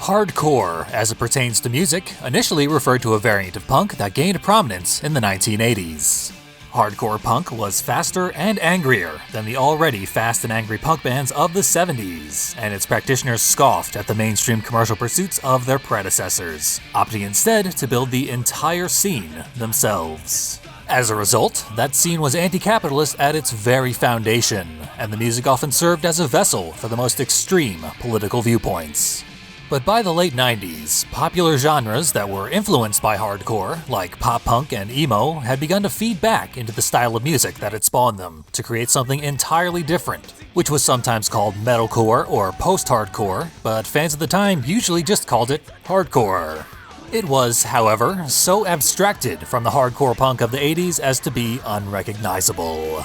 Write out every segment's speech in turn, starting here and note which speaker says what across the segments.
Speaker 1: Hardcore, as it pertains to music, initially referred to a variant of punk that gained prominence in the 1980s. Hardcore punk was faster and angrier than the already fast and angry punk bands of the 70s, and its practitioners scoffed at the mainstream commercial pursuits of their predecessors, opting instead to build the entire scene themselves. As a result, that scene was anti-capitalist at its very foundation, and the music often served as a vessel for the most extreme political viewpoints. But by the late 90s, popular genres that were influenced by hardcore, like pop-punk and emo, had begun to feed back into the style of music that had spawned them to create something entirely different, which was sometimes called metalcore or post-hardcore, but fans at the time usually just called it hardcore. It was, however, so abstracted from the hardcore punk of the 80s as to be unrecognizable.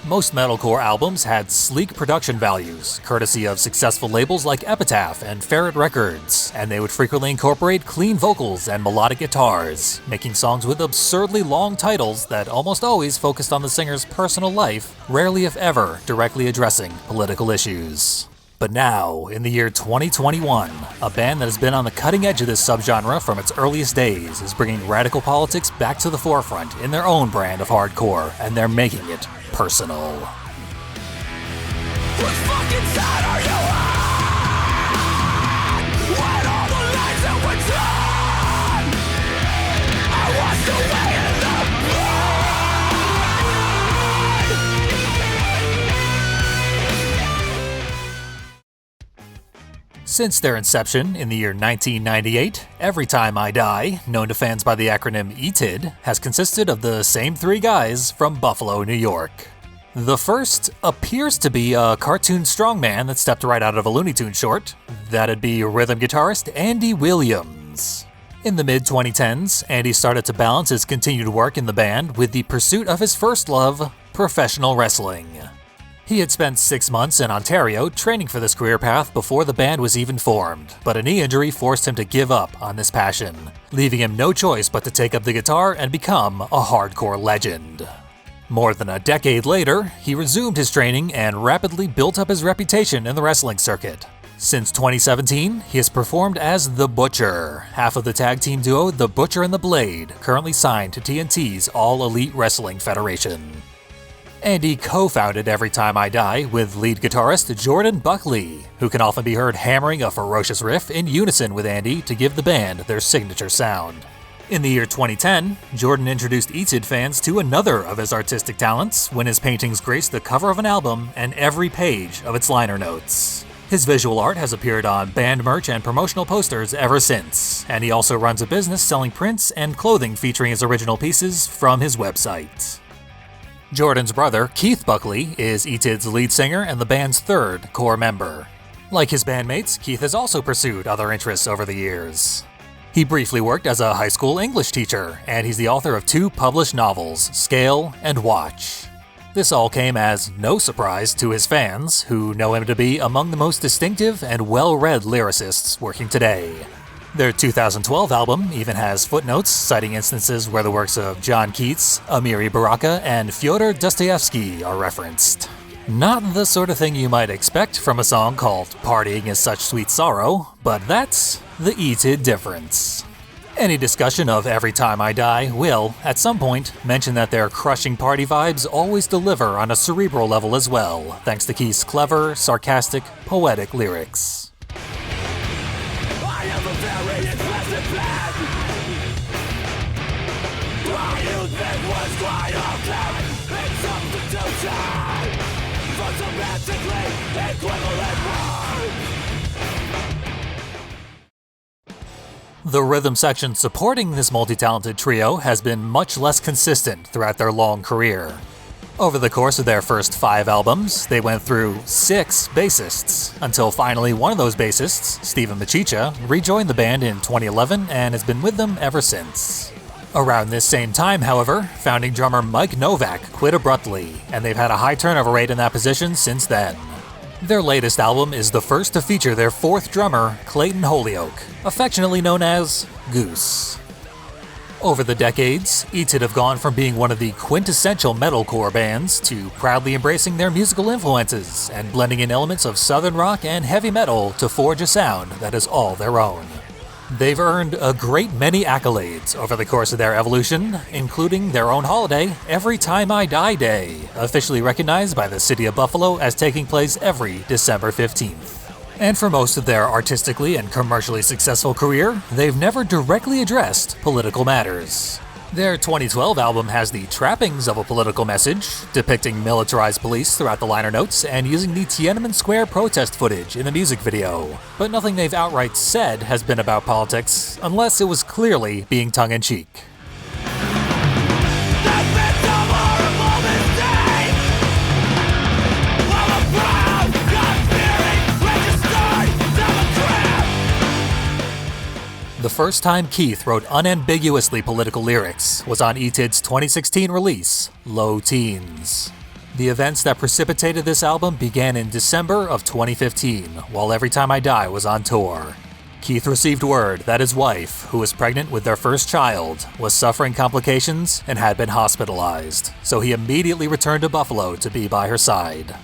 Speaker 1: Most metalcore albums had sleek production values, courtesy of successful labels like Epitaph and Ferret Records, and they would frequently incorporate clean vocals and melodic guitars, making songs with absurdly long titles that almost always focused on the singer's personal life, rarely if ever directly addressing political issues. But now, in the year 2021, a band that has been on the cutting edge of this subgenre from its earliest days is bringing radical politics back to the forefront in their own brand of hardcore, and they're making it personal.
Speaker 2: Which fucking side are you on? When all the lights that were done are washed away in the
Speaker 1: blood. Since their inception in the year 1998, Every Time I Die, known to fans by the acronym ETID, has consisted of the same three guys from Buffalo, New York. The first appears to be a cartoon strongman that stepped right out of a Looney Tunes short. That'd be rhythm guitarist Andy Williams. In the mid-2010s, Andy started to balance his continued work in the band with the pursuit of his first love, professional wrestling. He had spent 6 months in Ontario training for this career path before the band was even formed, but a knee injury forced him to give up on this passion, leaving him no choice but to take up the guitar and become a hardcore legend. More than a decade later, he resumed his training and rapidly built up his reputation in the wrestling circuit. Since 2017, he has performed as The Butcher, half of the tag team duo The Butcher and the Blade, currently signed to TNT's All Elite Wrestling Federation. Andy co-founded Every Time I Die with lead guitarist Jordan Buckley, who can often be heard hammering a ferocious riff in unison with Andy to give the band their signature sound. In the year 2010, Jordan introduced ETID fans to another of his artistic talents when his paintings graced the cover of an album and every page of its liner notes. His visual art has appeared on band merch and promotional posters ever since, and he also runs a business selling prints and clothing featuring his original pieces from his website. Jordan's brother, Keith Buckley, is ETID's lead singer and the band's third core member. Like his bandmates, Keith has also pursued other interests over the years. He briefly worked as a high school English teacher, and he's the author of 2 published novels, Scale and Watch. This all came as no surprise to his fans, who know him to be among the most distinctive and well-read lyricists working today. Their 2012 album even has footnotes citing instances where the works of John Keats, Amiri Baraka, and Fyodor Dostoevsky are referenced. Not the sort of thing you might expect from a song called Partying is Such Sweet Sorrow, but that's the ETID difference. Any discussion of Every Time I Die will, at some point, mention that their crushing party vibes always deliver on a cerebral level as well, thanks to Keith's clever, sarcastic, poetic lyrics.
Speaker 2: I have a very impressive plan. My youth then was quite okay. It's substitution for semantically equivalent word.
Speaker 1: The rhythm section supporting this multi-talented trio has been much less consistent throughout their long career. Over the course of their first 5 albums, they went through 6 bassists, until finally one of those bassists, Steven Machicha, rejoined the band in 2011 and has been with them ever since. Around this same time, however, founding drummer Mike Novak quit abruptly, and they've had a high turnover rate in that position since then. Their latest album is the first to feature their 4th drummer, Clayton Holyoke, affectionately known as Goose. Over the decades, ETID have gone from being one of the quintessential metalcore bands to proudly embracing their musical influences and blending in elements of southern rock and heavy metal to forge a sound that is all their own. They've earned a great many accolades over the course of their evolution, including their own holiday, Every Time I Die Day, officially recognized by the city of Buffalo as taking place every December 15th. And for most of their artistically and commercially successful career, they've never directly addressed political matters. Their 2012 album has the trappings of a political message, depicting militarized police throughout the liner notes and using the Tiananmen Square protest footage in the music video. But nothing they've outright said has been about politics, unless it was clearly being tongue-in-cheek. The first time Keith wrote unambiguously political lyrics was on ETID's 2016 release, Low Teens. The events that precipitated this album began in December of 2015, while Every Time I Die was on tour. Keith received word that his wife, who was pregnant with their first child, was suffering complications and had been hospitalized, so he immediately returned to Buffalo to be by her side.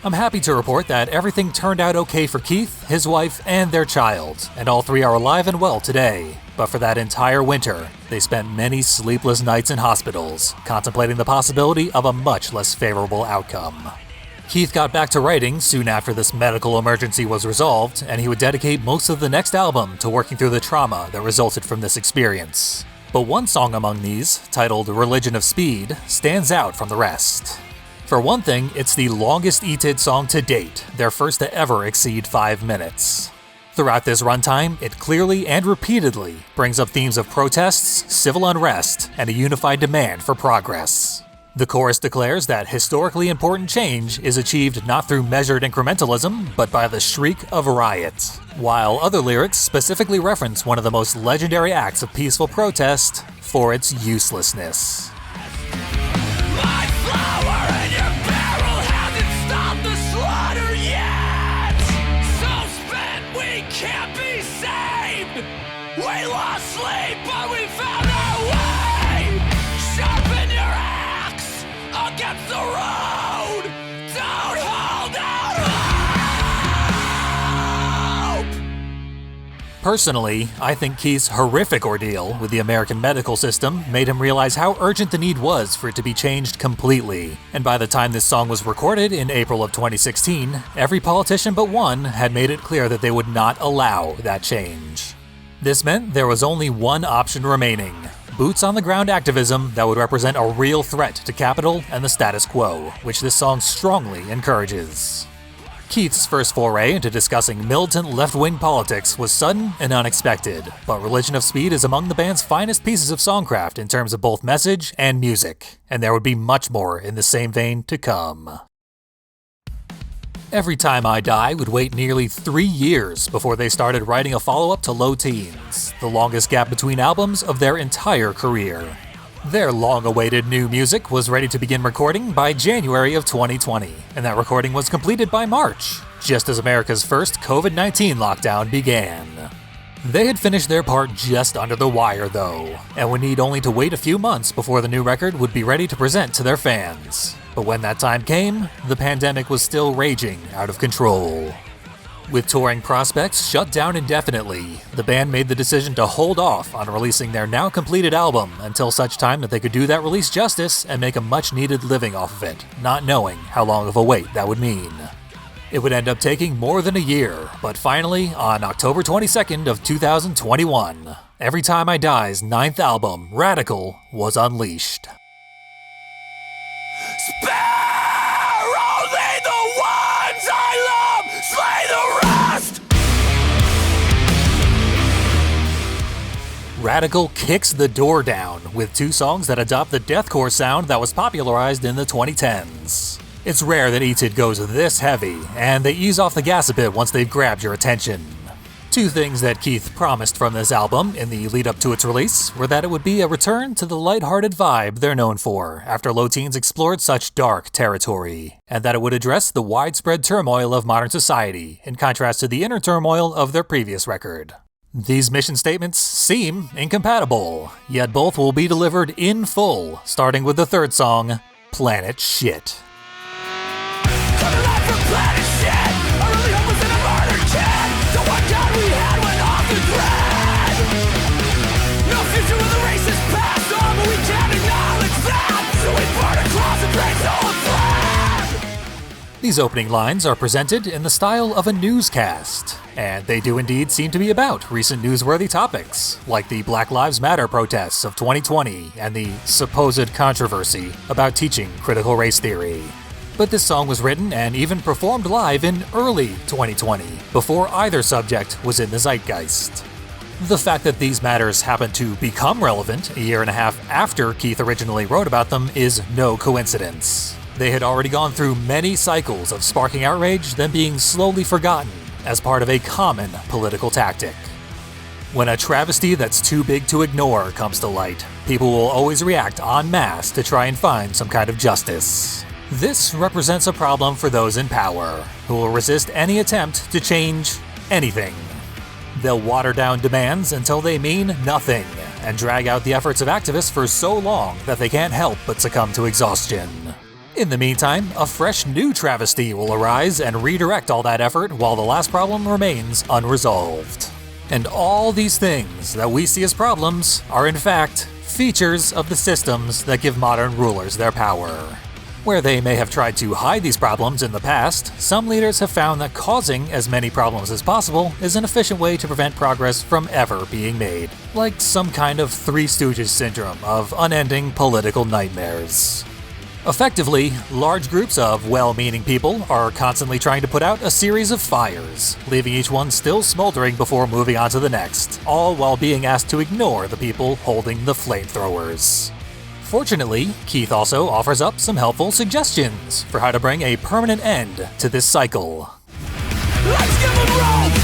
Speaker 1: I'm happy to report that everything turned out okay for Keith, his wife, and their child, and all three are alive and well today. But for that entire winter, they spent many sleepless nights in hospitals, contemplating the possibility of a much less favorable outcome. Keith got back to writing soon after this medical emergency was resolved, and he would dedicate most of the next album to working through the trauma that resulted from this experience. But one song among these, titled Religion of Speed, stands out from the rest. For one thing, it's the longest ETID song to date, their first to ever exceed 5 minutes. Throughout this runtime, it clearly and repeatedly brings up themes of protests, civil unrest, and a unified demand for progress. The chorus declares that historically important change is achieved not through measured incrementalism, but by the shriek of riot, while other lyrics specifically reference one of the most legendary acts of peaceful protest for its uselessness.
Speaker 2: We lost sleep, but we found our way. Sharpen your axe against the road. Don't hold out hope.
Speaker 1: Personally, I think Keith's horrific ordeal with the American medical system made him realize how urgent the need was for it to be changed completely. And by the time this song was recorded in April of 2016, every politician but one had made it clear that they would not allow that change. This meant there was only one option remaining: boots-on-the-ground activism that would represent a real threat to Capitol and the status quo, which this song strongly encourages. Keith's first foray into discussing militant left-wing politics was sudden and unexpected, but Religion of Speed is among the band's finest pieces of songcraft in terms of both message and music, and there would be much more in the same vein to come. Every Time I Die would wait nearly 3 years before they started writing a follow-up to Low Teens, the longest gap between albums of their entire career. Their long-awaited new music was ready to begin recording by January of 2020, and that recording was completed by March, just as America's first COVID-19 lockdown began. They had finished their part just under the wire though, and would need only to wait a few months before the new record would be ready to present to their fans. But when that time came, the pandemic was still raging out of control. With touring prospects shut down indefinitely, the band made the decision to hold off on releasing their now completed album until such time that they could do that release justice and make a much-needed living off of it, not knowing how long of a wait that would mean. It would end up taking more than a year, but finally, on October 22nd of 2021, Every Time I Die's 9th album, Radical, was unleashed.
Speaker 2: Spare only the ones I love, slay the rest.
Speaker 1: Radical kicks the door down with 2 songs that adopt the deathcore sound that was popularized in the 2010s. It's rare that ETID goes this heavy, and they ease off the gas a bit once they've grabbed your attention. 2 things that Keith promised from this album in the lead-up to its release were that it would be a return to the lighthearted vibe they're known for after Low Teens explored such dark territory, and that it would address the widespread turmoil of modern society in contrast to the inner turmoil of their previous record. These mission statements seem incompatible, yet both will be delivered in full, starting with the third song, Planet Shit.
Speaker 2: Coming live from Planet Shit. Our only hope was in a murdered kid. The one gun we had went off the grid. No future with a racist past, but we can't acknowledge that. So we burn a closet, break all flag.
Speaker 1: These opening lines are presented in the style of a newscast, and they do indeed seem to be about recent newsworthy topics, like the Black Lives Matter protests of 2020 and the supposed controversy about teaching critical race theory. But this song was written and even performed live in early 2020, before either subject was in the zeitgeist. The fact that these matters happened to become relevant a year and a half after Keith originally wrote about them is no coincidence. They had already gone through many cycles of sparking outrage, then being slowly forgotten as part of a common political tactic. When a travesty that's too big to ignore comes to light, people will always react en masse to try and find some kind of justice. This represents a problem for those in power, who will resist any attempt to change anything. They'll water down demands until they mean nothing, and drag out the efforts of activists for so long that they can't help but succumb to exhaustion. In the meantime, a fresh new travesty will arise and redirect all that effort while the last problem remains unresolved. And all these things that we see as problems are in fact features of the systems that give modern rulers their power. Where they may have tried to hide these problems in the past, some leaders have found that causing as many problems as possible is an efficient way to prevent progress from ever being made, like some kind of Three Stooges syndrome of unending political nightmares. Effectively, large groups of well-meaning people are constantly trying to put out a series of fires, leaving each one still smoldering before moving on to the next, all while being asked to ignore the people holding the flamethrowers. Fortunately, Keith also offers up some helpful suggestions for how to bring a permanent end to this cycle.
Speaker 2: Let's give them rope!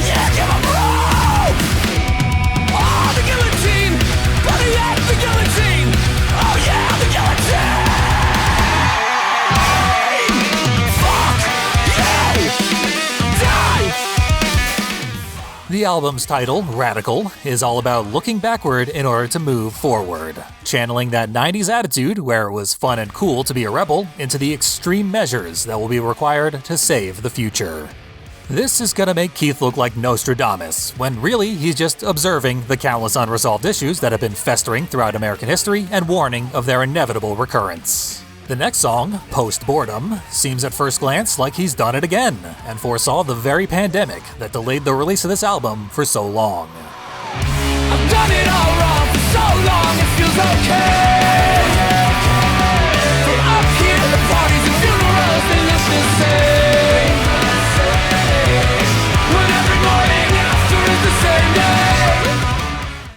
Speaker 2: Yeah, give them rope! Oh, the guillotine! Better yet, the guillotine! Oh yeah, the guillotine!
Speaker 1: The album's title, Radical, is all about looking backward in order to move forward, channeling that 90s attitude where it was fun and cool to be a rebel into the extreme measures that will be required to save the future. This is gonna make Keith look like Nostradamus, when really he's just observing the countless unresolved issues that have been festering throughout American history and warning of their inevitable recurrence. The next song, Post-Boredom, seems at first glance like he's done it again, and foresaw the very pandemic that delayed the release of this album for so long.
Speaker 2: I've done it all wrong for so long, it feels okay. From up here, the parties and funerals, they look the same. When every morning after is the same day.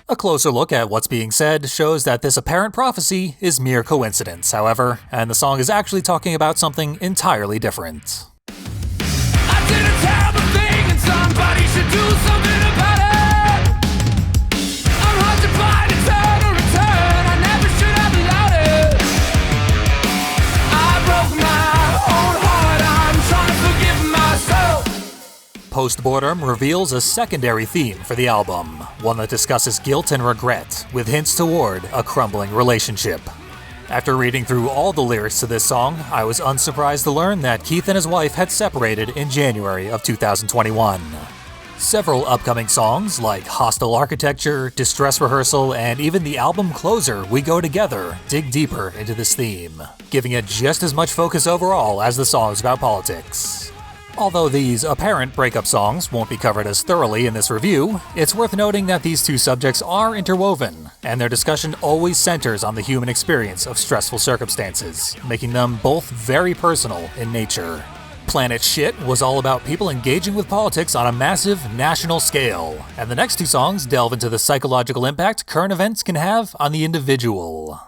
Speaker 1: A closer look at what's being said shows that this apparent prophecy is mere coincidence, however, and the song is actually talking about something entirely different.
Speaker 2: I did a terrible thing and somebody should do something about it. I'm haunted by an eternal return, I never should have allowed it. I broke my own heart, I'm trying to forgive myself.
Speaker 1: Post-Boredom reveals a secondary theme for the album, one that discusses guilt and regret, with hints toward a crumbling relationship. After reading through all the lyrics to this song, I was unsurprised to learn that Keith and his wife had separated in January of 2021. Several upcoming songs, like Hostile Architecture, Distress Rehearsal, and even the album closer, We Go Together, dig deeper into this theme, giving it just as much focus overall as the songs about politics. Although these apparent breakup songs won't be covered as thoroughly in this review, it's worth noting that these two subjects are interwoven, and their discussion always centers on the human experience of stressful circumstances, making them both very personal in nature. Planet Shit was all about people engaging with politics on a massive national scale, and the next two songs delve into the psychological impact current events can have on the individual.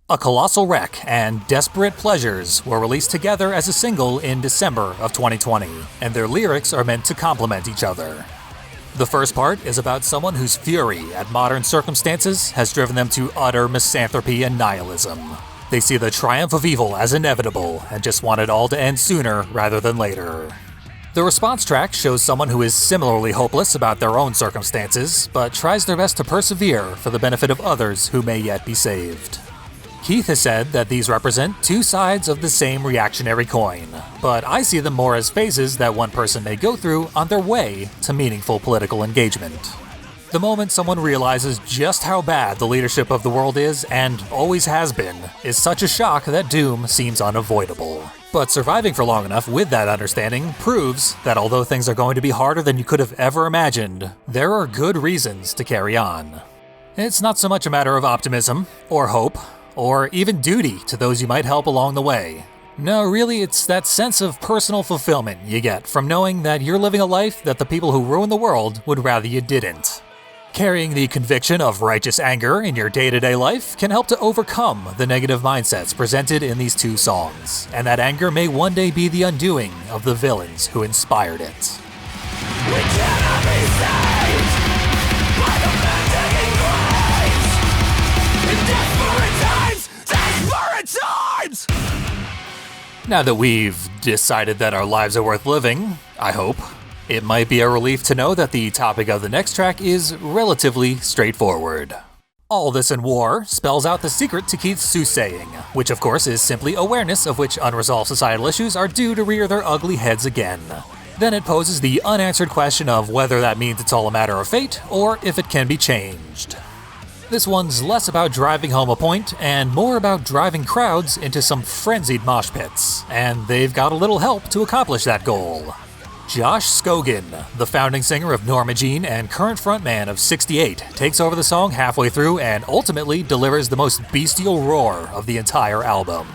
Speaker 1: A Colossal Wreck and Desperate Pleasures were released together as a single in December of 2020, and their lyrics are meant to complement each other. The first part is about someone whose fury at modern circumstances has driven them to utter misanthropy and nihilism. They see the triumph of evil as inevitable and just want it all to end sooner rather than later. The response track shows someone who is similarly hopeless about their own circumstances, but tries their best to persevere for the benefit of others who may yet be saved. Keith has said that these represent two sides of the same reactionary coin, but I see them more as phases that one person may go through on their way to meaningful political engagement. The moment someone realizes just how bad the leadership of the world is, and always has been, is such a shock that doom seems unavoidable. But surviving for long enough with that understanding proves that although things are going to be harder than you could have ever imagined, there are good reasons to carry on. It's not so much a matter of optimism, or hope, or even duty to those you might help along the way. No, really, it's that sense of personal fulfillment you get from knowing that you're living a life that the people who ruin the world would rather you didn't. Carrying the conviction of righteous anger in your day-to-day life can help to overcome the negative mindsets presented in these two songs, and that anger may one day be the undoing of the villains who inspired it.
Speaker 2: We cannot be saved by the mending graves. In desperate times!
Speaker 1: Now that we've decided that our lives are worth living, I hope, it might be a relief to know that the topic of the next track is relatively straightforward. All This and War spells out the secret to Keith's soothsaying, which of course is simply awareness of which unresolved societal issues are due to rear their ugly heads again. Then it poses the unanswered question of whether that means it's all a matter of fate, or if it can be changed. This one's less about driving home a point, and more about driving crowds into some frenzied mosh pits, and they've got a little help to accomplish that goal. Josh Scogin, the founding singer of Norma Jean and current frontman of 68, takes over the song halfway through and ultimately delivers the most bestial roar of the entire album.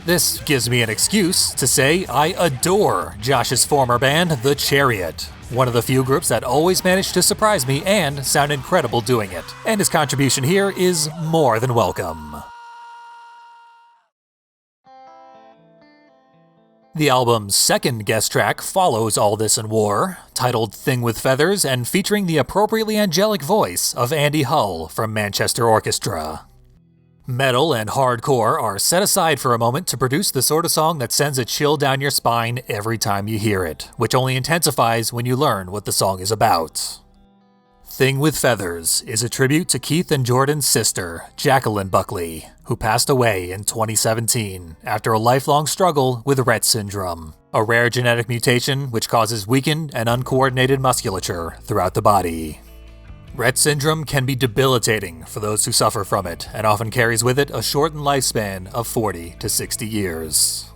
Speaker 1: This gives me an excuse to say I adore Josh's former band, The Chariot, one of the few groups that always managed to surprise me and sound incredible doing it, and his contribution here is more than welcome. The album's second guest track follows All This and War, titled Thing with Feathers and featuring the appropriately angelic voice of Andy Hull from Manchester Orchestra. Metal and hardcore are set aside for a moment to produce the sort of song that sends a chill down your spine every time you hear it, which only intensifies when you learn what the song is about. Thing with Feathers is a tribute to Keith and Jordan's sister, Jacqueline Buckley, who passed away in 2017 after a lifelong struggle with Rett syndrome, a rare genetic mutation which causes weakened and uncoordinated musculature throughout the body. Rett syndrome can be debilitating for those who suffer from it, and often carries with it a shortened lifespan of 40 to 60 years.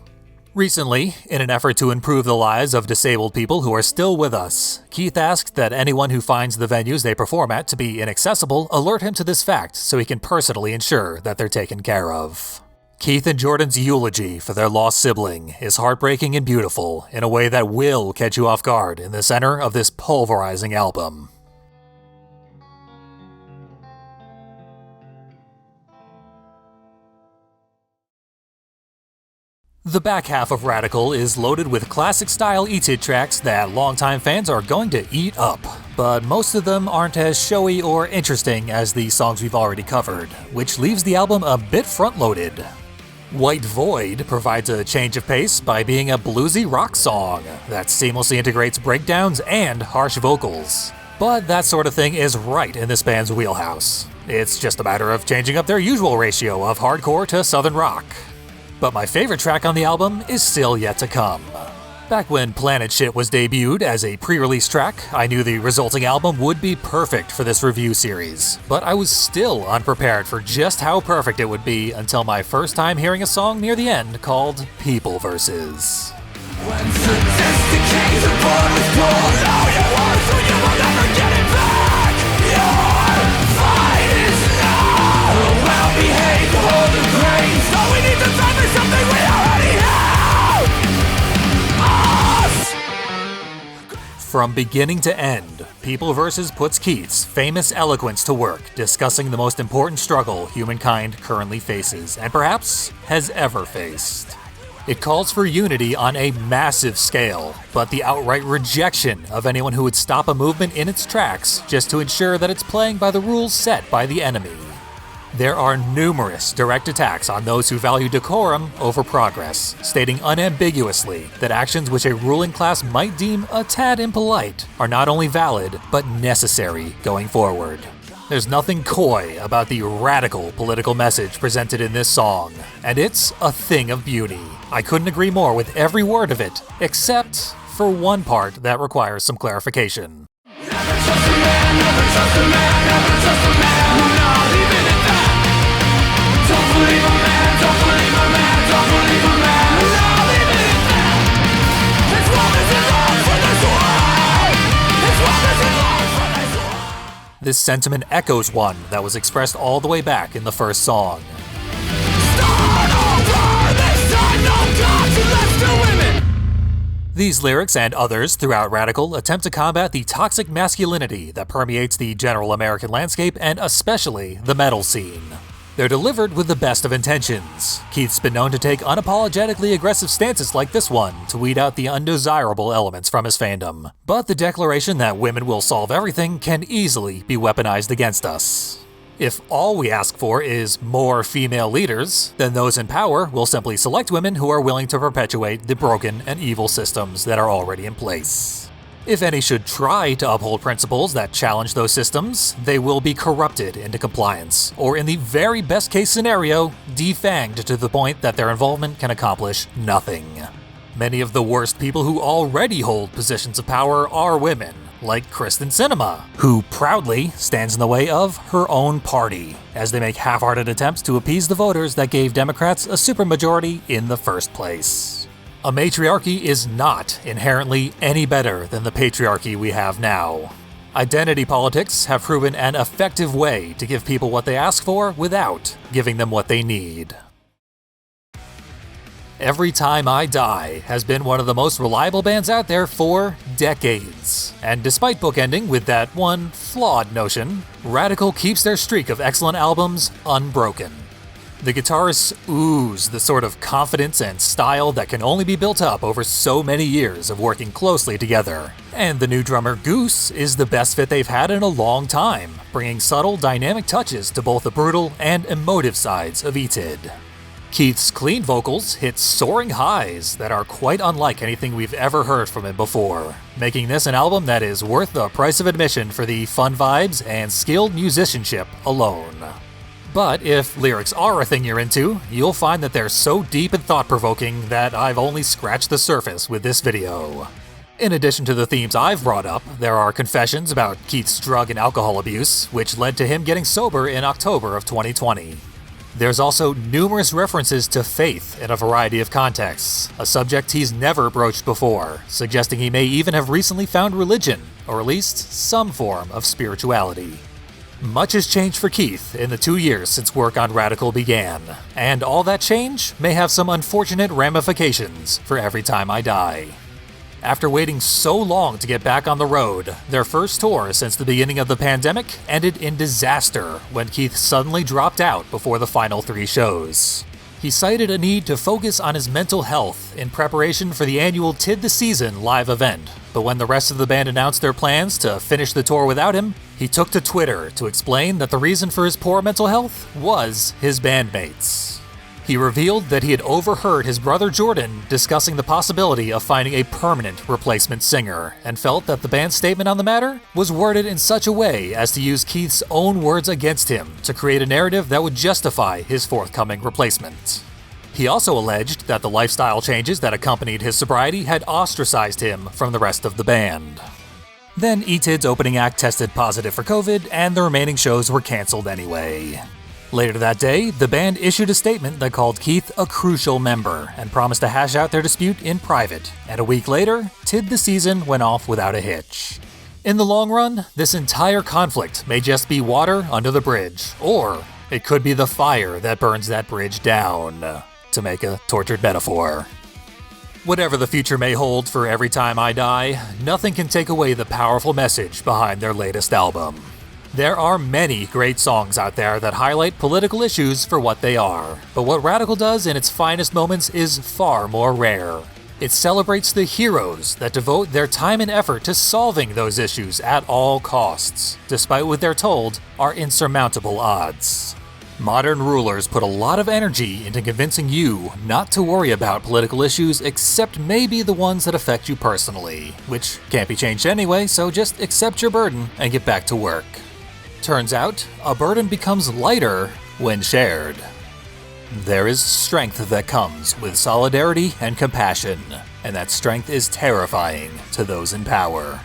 Speaker 1: Recently, in an effort to improve the lives of disabled people who are still with us, Keith asked that anyone who finds the venues they perform at to be inaccessible alert him to this fact so he can personally ensure that they're taken care of. Keith and Jordan's eulogy for their lost sibling is heartbreaking and beautiful in a way that will catch you off guard in the center of this pulverizing album. The back half of Radical is loaded with classic-style ETID tracks that longtime fans are going to eat up, but most of them aren't as showy or interesting as the songs we've already covered, which leaves the album a bit front-loaded. White Void provides a change of pace by being a bluesy rock song that seamlessly integrates breakdowns and harsh vocals. But that sort of thing is right in this band's wheelhouse. It's just a matter of changing up their usual ratio of hardcore to southern rock. But my favorite track on the album is still yet to come. Back when Planet Shit was debuted as a pre-release track, I knew the resulting album would be perfect for this review series, but I was still unprepared for just how perfect it would be until my first time hearing a song near the end called People Versus.
Speaker 2: When sophisticated are born with gold, all you want so you will never get it back. Your fight is now. Well-behaved, hold the grains. All we need to fight for something we already have. Us.
Speaker 1: From beginning to end, People Versus puts Keith's famous eloquence to work, discussing the most important struggle humankind currently faces, and perhaps has ever faced. It calls for unity on a massive scale, but the outright rejection of anyone who would stop a movement in its tracks just to ensure that it's playing by the rules set by the enemy. There are numerous direct attacks on those who value decorum over progress, stating unambiguously that actions which a ruling class might deem a tad impolite are not only valid, but necessary going forward. There's nothing coy about the radical political message presented in this song, and it's a thing of beauty. I couldn't agree more with every word of it, except for one part that requires some clarification.
Speaker 2: Never trust a man, never trust a man, never trust a man, not even at that. Don't believe a man, don't believe a man, don't believe a man, not even at that. His love is in love for this world. His love is in love for this world.
Speaker 1: This sentiment echoes one that was expressed all the way back in the first song.
Speaker 2: Start over, this time no God to less to women.
Speaker 1: These lyrics and others throughout Radical attempt to combat the toxic masculinity that permeates the general American landscape and especially the metal scene. They're delivered with the best of intentions. Keith's been known to take unapologetically aggressive stances like this one to weed out the undesirable elements from his fandom. But the declaration that women will solve everything can easily be weaponized against us. If all we ask for is more female leaders, then those in power will simply select women who are willing to perpetuate the broken and evil systems that are already in place. If any should try to uphold principles that challenge those systems, they will be corrupted into compliance, or in the very best case scenario, defanged to the point that their involvement can accomplish nothing. Many of the worst people who already hold positions of power are women, like Kristen Sinema, who proudly stands in the way of her own party, as they make half-hearted attempts to appease the voters that gave Democrats a supermajority in the first place. A matriarchy is not inherently any better than the patriarchy we have now. Identity politics have proven an effective way to give people what they ask for without giving them what they need. Every Time I Die has been one of the most reliable bands out there for decades. And despite bookending with that one flawed notion, Radical keeps their streak of excellent albums unbroken. The guitarists ooze the sort of confidence and style that can only be built up over so many years of working closely together. And the new drummer Goose is the best fit they've had in a long time, bringing subtle, dynamic touches to both the brutal and emotive sides of Etid. Keith's clean vocals hit soaring highs that are quite unlike anything we've ever heard from him before, making this an album that is worth the price of admission for the fun vibes and skilled musicianship alone. But if lyrics are a thing you're into, you'll find that they're so deep and thought-provoking that I've only scratched the surface with this video. In addition to the themes I've brought up, there are confessions about Keith's drug and alcohol abuse, which led to him getting sober in October of 2020. There's also numerous references to faith in a variety of contexts, a subject he's never broached before, suggesting he may even have recently found religion, or at least some form of spirituality. Much has changed for Keith in the 2 years since work on Radical began, and all that change may have some unfortunate ramifications for Every Time I Die. After waiting so long to get back on the road, their first tour since the beginning of the pandemic ended in disaster when Keith suddenly dropped out before the final 3 shows. He cited a need to focus on his mental health in preparation for the annual Tid the Season live event, but when the rest of the band announced their plans to finish the tour without him, he took to Twitter to explain that the reason for his poor mental health was his bandmates. He revealed that he had overheard his brother Jordan discussing the possibility of finding a permanent replacement singer, and felt that the band's statement on the matter was worded in such a way as to use Keith's own words against him to create a narrative that would justify his forthcoming replacement. He also alleged that the lifestyle changes that accompanied his sobriety had ostracized him from the rest of the band. Then Etid's opening act tested positive for COVID, and the remaining shows were cancelled anyway. Later that day, the band issued a statement that called Keith a crucial member and promised to hash out their dispute in private, and a week later, Tid the Season went off without a hitch. In the long run, this entire conflict may just be water under the bridge, or it could be the fire that burns that bridge down, to make a tortured metaphor. Whatever the future may hold for Every Time I Die, nothing can take away the powerful message behind their latest album. There are many great songs out there that highlight political issues for what they are, but what Radical does in its finest moments is far more rare. It celebrates the heroes that devote their time and effort to solving those issues at all costs, despite what they're told are insurmountable odds. Modern rulers put a lot of energy into convincing you not to worry about political issues except maybe the ones that affect you personally, which can't be changed anyway, so just accept your burden and get back to work. Turns out, a burden becomes lighter when shared. There is strength that comes with solidarity and compassion, and that strength is terrifying to those in power.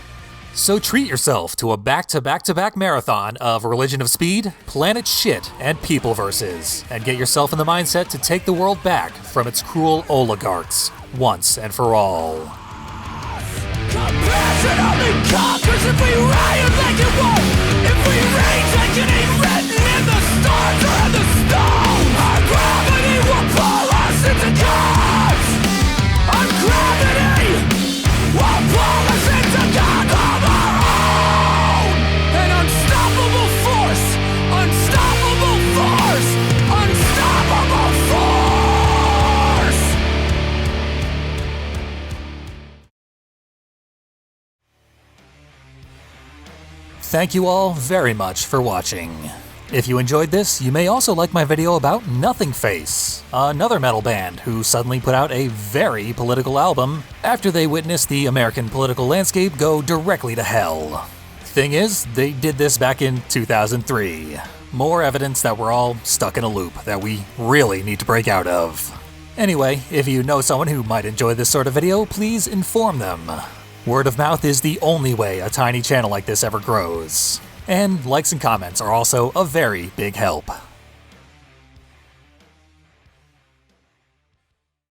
Speaker 1: So treat yourself to a back-to-back-to-back marathon of Religion of Speed, Planet Shit, and People Versus, and get yourself in the mindset to take the world back from its cruel oligarchs, once and for all.
Speaker 2: Compassion only conquers if we riot like it won't. If we rage like it ain't written in the stars or in the stone. Our gravity will pull us into gods. Our gravity will pull us into God of our own. An unstoppable force. Unstoppable force. Unstoppable force.
Speaker 1: Thank you all very much for watching. If you enjoyed this, you may also like my video about Nothing Face, another metal band who suddenly put out a very political album after they witnessed the American political landscape go directly to hell. Thing is, they did this back in 2003. More evidence that we're all stuck in a loop that we really need to break out of. Anyway, if you know someone who might enjoy this sort of video, please inform them. Word of mouth is the only way a tiny channel like this ever grows. And likes and comments are also a very big help.